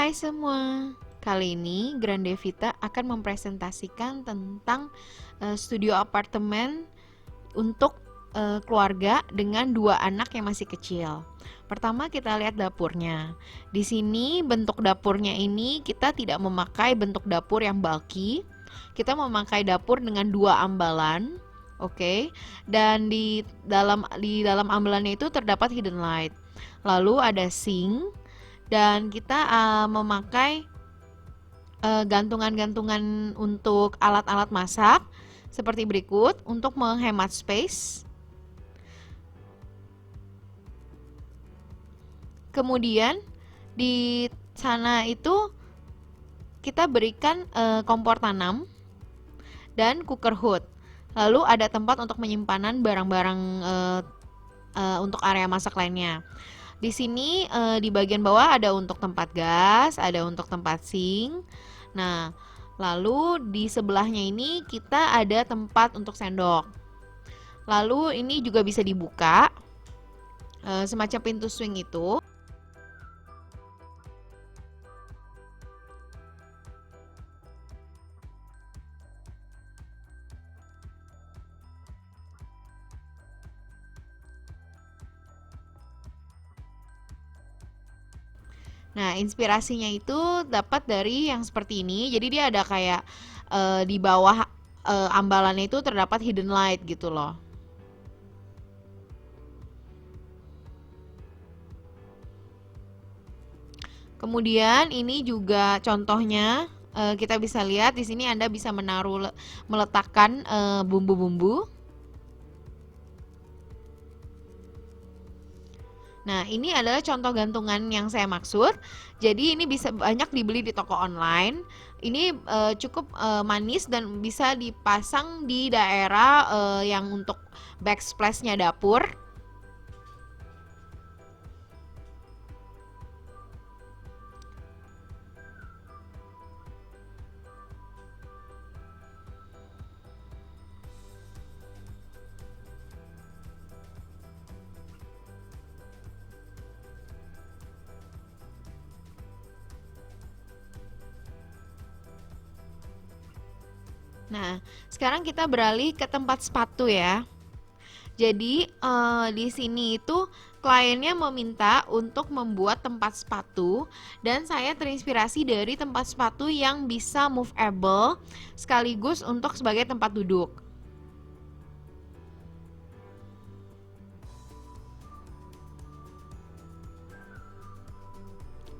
Hai semua, kali ini Grandevita akan mempresentasikan tentang studio apartemen untuk keluarga dengan 2 anak yang masih kecil. Pertama kita lihat dapurnya. Di sini bentuk dapurnya ini kita tidak memakai bentuk dapur yang bulky. Kita memakai dapur dengan 2 ambalan. Oke, dan di dalam ambalannya itu terdapat hidden light. Lalu ada sink dan kita memakai gantungan-gantungan untuk alat-alat masak seperti berikut untuk menghemat space. Kemudian di sana itu kita berikan kompor tanam dan cooker hood. Lalu ada tempat untuk penyimpanan barang-barang untuk area masak lainnya. Di sini di bagian bawah ada untuk tempat gas, ada untuk tempat sink. Nah, lalu di sebelahnya ini kita ada tempat untuk sendok. Lalu ini juga bisa dibuka, semacam pintu swing itu. Nah, inspirasinya itu dapat dari yang seperti ini. Jadi dia ada kayak di bawah ambalannya itu terdapat hidden light gitu loh. Kemudian ini juga contohnya kita bisa lihat di sini Anda bisa meletakkan bumbu-bumbu. Nah, ini adalah contoh gantungan yang saya maksud. Jadi ini bisa banyak dibeli di toko online. Ini cukup manis dan bisa dipasang di daerah yang untuk backsplash-nya dapur. Nah, sekarang kita beralih ke tempat sepatu ya. Jadi di sini itu kliennya meminta untuk membuat tempat sepatu dan saya terinspirasi dari tempat sepatu yang bisa movable sekaligus untuk sebagai tempat duduk.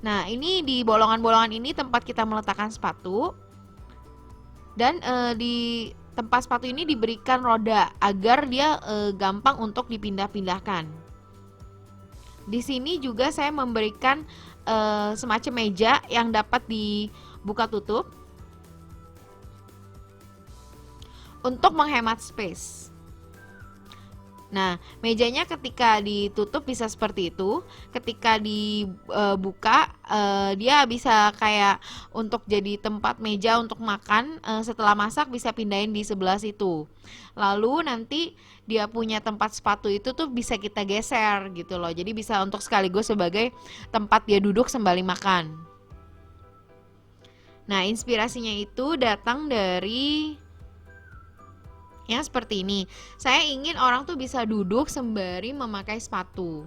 Nah, ini di bolongan-bolongan ini tempat kita meletakkan sepatu dan di tempat sepatu ini diberikan roda agar dia gampang untuk dipindah-pindahkan. Di sini juga saya memberikan semacam meja yang dapat dibuka tutup untuk menghemat space. Nah, mejanya ketika ditutup bisa seperti itu. Ketika dibuka, dia bisa kayak untuk jadi tempat meja untuk makan. Setelah masak bisa pindahin di sebelah situ. Lalu nanti dia punya tempat sepatu itu tuh bisa kita geser gitu loh. Jadi bisa untuk sekaligus sebagai tempat dia duduk sembari makan. Nah, inspirasinya itu datang dari yang seperti ini. Saya ingin orang tuh bisa duduk sembari memakai sepatu.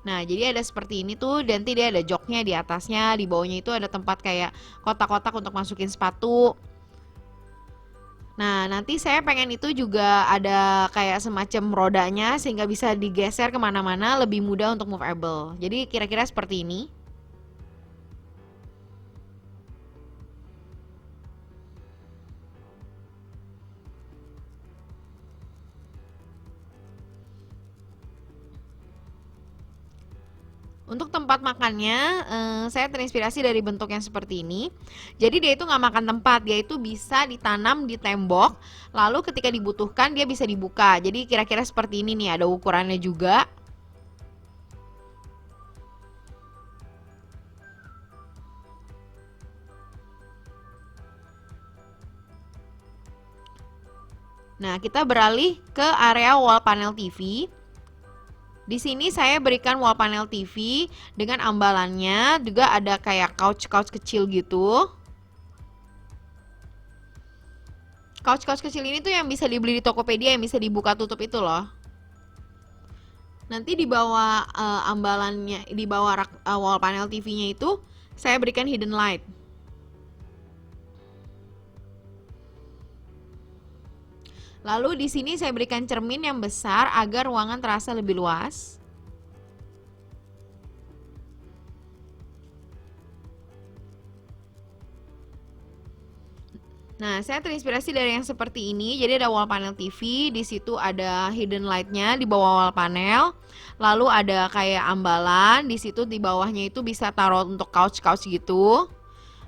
Nah, jadi ada seperti ini tuh, nanti dia ada joknya di atasnya, di bawahnya itu ada tempat kayak kotak-kotak untuk masukin sepatu. Nah, nanti saya pengen itu juga ada kayak semacam rodanya sehingga bisa digeser kemana-mana lebih mudah untuk movable. Jadi kira-kira seperti ini. Untuk tempat makannya, saya terinspirasi dari bentuk yang seperti ini. Jadi dia itu nggak makan tempat, dia itu bisa ditanam di tembok. Lalu ketika dibutuhkan dia bisa dibuka. Jadi kira-kira seperti ini nih, ada ukurannya juga. Nah, kita beralih ke area wall panel TV. Di sini saya berikan wall panel TV dengan ambalannya, juga ada kayak couch-couch kecil gitu. Couch-couch kecil ini tuh yang bisa dibeli di Tokopedia, yang bisa dibuka tutup itu loh. Nanti di bawah ambalannya, di bawah rak, wall panel TV-nya itu saya berikan hidden light. Lalu di sini saya berikan cermin yang besar agar ruangan terasa lebih luas. Nah, saya terinspirasi dari yang seperti ini. Jadi ada wall panel TV, di situ ada hidden light-nya di bawah wall panel. Lalu ada kayak ambalan, di situ di bawahnya itu bisa taruh untuk couch-couch gitu.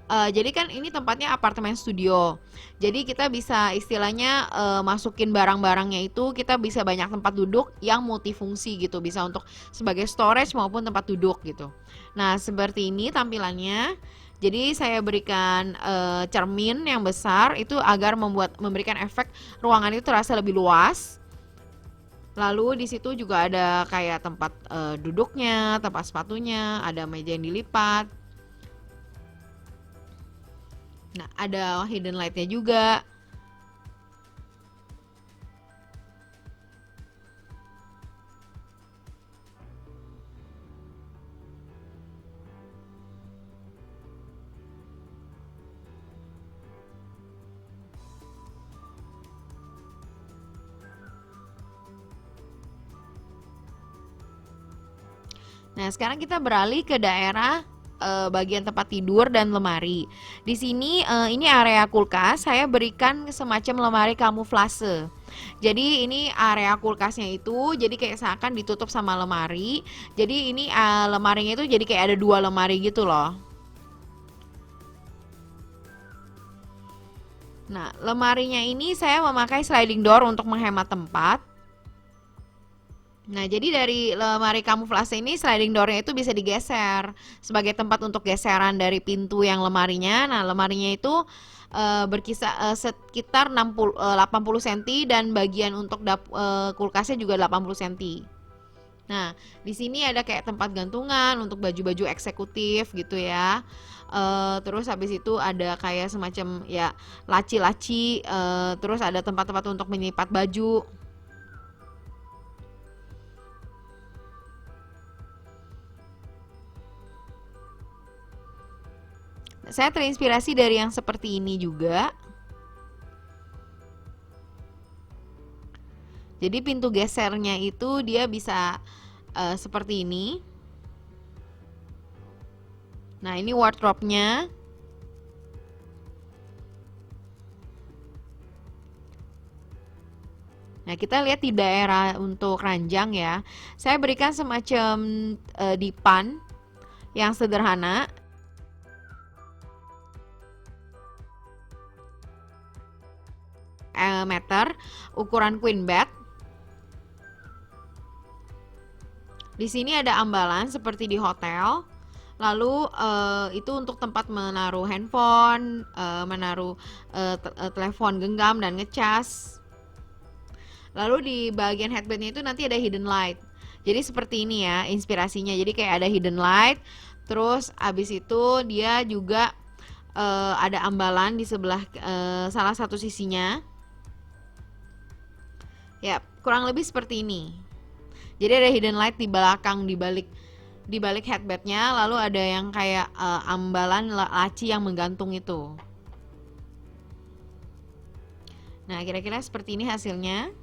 Jadi kan ini tempatnya apartemen studio. Jadi kita bisa istilahnya masukin barang-barangnya itu, kita bisa banyak tempat duduk yang multifungsi gitu, bisa untuk sebagai storage maupun tempat duduk gitu. Nah, seperti ini tampilannya. Jadi saya berikan cermin yang besar itu agar memberikan efek ruangan itu terasa lebih luas. Lalu di situ juga ada kayak tempat duduknya, tempat sepatunya, ada meja yang dilipat. Nah, ada hidden light-nya juga. Nah, sekarang kita beralih ke daerah bagian tempat tidur dan lemari. Di sini ini area kulkas, saya berikan semacam lemari kamuflase. Jadi ini area kulkasnya itu jadi kayak seakan ditutup sama lemari. Jadi ini lemarinya itu jadi kayak ada dua lemari gitu loh. Nah, lemarinya ini saya memakai sliding door untuk menghemat tempat. Nah, jadi dari lemari kamuflase ini sliding door-nya itu bisa digeser sebagai tempat untuk geseran dari pintu yang lemarinya. Nah, lemarinya itu berkisar sekitar 80 cm dan bagian untuk kulkasnya juga 80 cm. Nah, di sini ada kayak tempat gantungan untuk baju-baju eksekutif gitu ya. Terus habis itu ada kayak semacam ya laci-laci, terus ada tempat-tempat untuk menyimpan baju. Saya terinspirasi dari yang seperti ini juga. Jadi pintu gesernya itu dia bisa seperti ini. Nah, ini wardrobe-nya. Nah, kita lihat di daerah untuk ranjang ya. Saya berikan semacam dipan yang sederhana. Meter ukuran queen bed. Di sini ada ambalan seperti di hotel. Lalu itu untuk tempat menaruh handphone, menaruh telepon genggam dan ngecas. Lalu di bagian headbandnya itu nanti ada hidden light. Jadi seperti ini ya inspirasinya. Jadi kayak ada hidden light. Terus abis itu dia juga ada ambalan di sebelah salah satu sisinya. Ya, kurang lebih seperti ini. Jadi ada hidden light di belakang, di balik headbandnya, lalu ada yang kayak ambalan laci yang menggantung itu. Nah, kira-kira seperti ini hasilnya.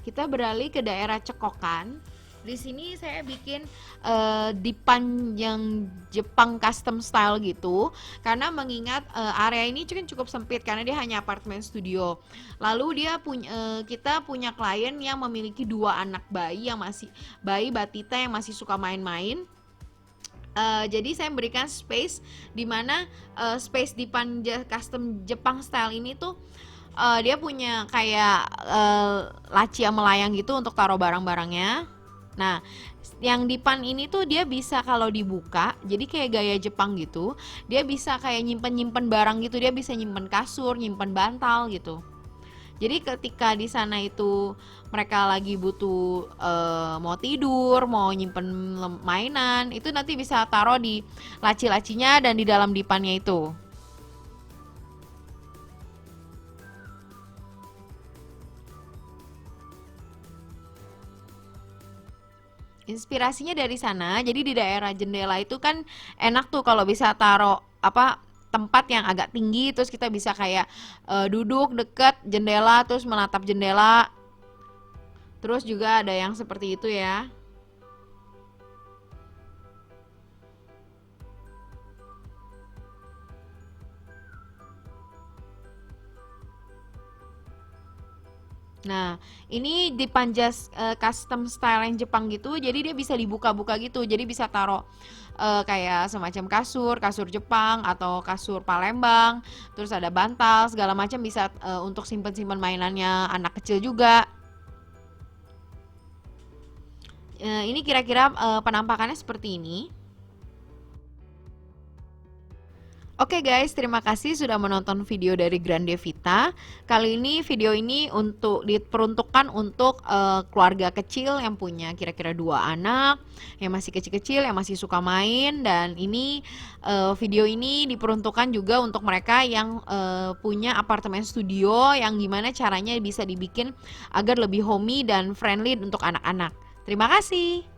Kita beralih ke daerah cekokan. Di sini saya bikin dipan yang Jepang custom style gitu, karena mengingat area ini kan cukup sempit karena dia hanya apartemen studio. Lalu kita punya klien yang memiliki 2 anak bayi yang masih bayi batita yang masih suka main-main. Jadi saya memberikan space di mana space dipan custom Jepang style ini tuh dia punya kayak laci yang melayang gitu untuk taruh barang-barangnya. Nah, yang dipan ini tuh dia bisa kalau dibuka, jadi kayak gaya Jepang gitu. Dia bisa kayak nyimpen-nyimpen barang gitu, dia bisa nyimpen kasur, nyimpen bantal gitu. Jadi ketika di sana itu mereka lagi butuh mau tidur, mau nyimpen mainan, itu nanti bisa taruh di laci-lacinya dan di dalam dipannya itu. Inspirasinya dari sana. Jadi di daerah jendela itu kan enak tuh kalau bisa taruh apa tempat yang agak tinggi, terus kita bisa kayak duduk deket jendela terus menatap jendela. Terus juga ada yang seperti itu ya. Nah, ini dipanjas custom style yang Jepang gitu, jadi dia bisa dibuka-buka gitu. Jadi bisa taruh kayak semacam kasur, kasur Jepang atau kasur Palembang, terus ada bantal, segala macam bisa untuk simpan-simpan mainannya anak kecil juga. Ini kira-kira penampakannya seperti ini. Oke guys, terima kasih sudah menonton video dari Grande Vita. Kali ini video ini diperuntukkan untuk keluarga kecil yang punya kira-kira 2 anak, yang masih kecil-kecil, yang masih suka main. Dan ini video ini diperuntukkan juga untuk mereka yang punya apartemen studio, yang gimana caranya bisa dibikin agar lebih homey dan friendly untuk anak-anak. Terima kasih.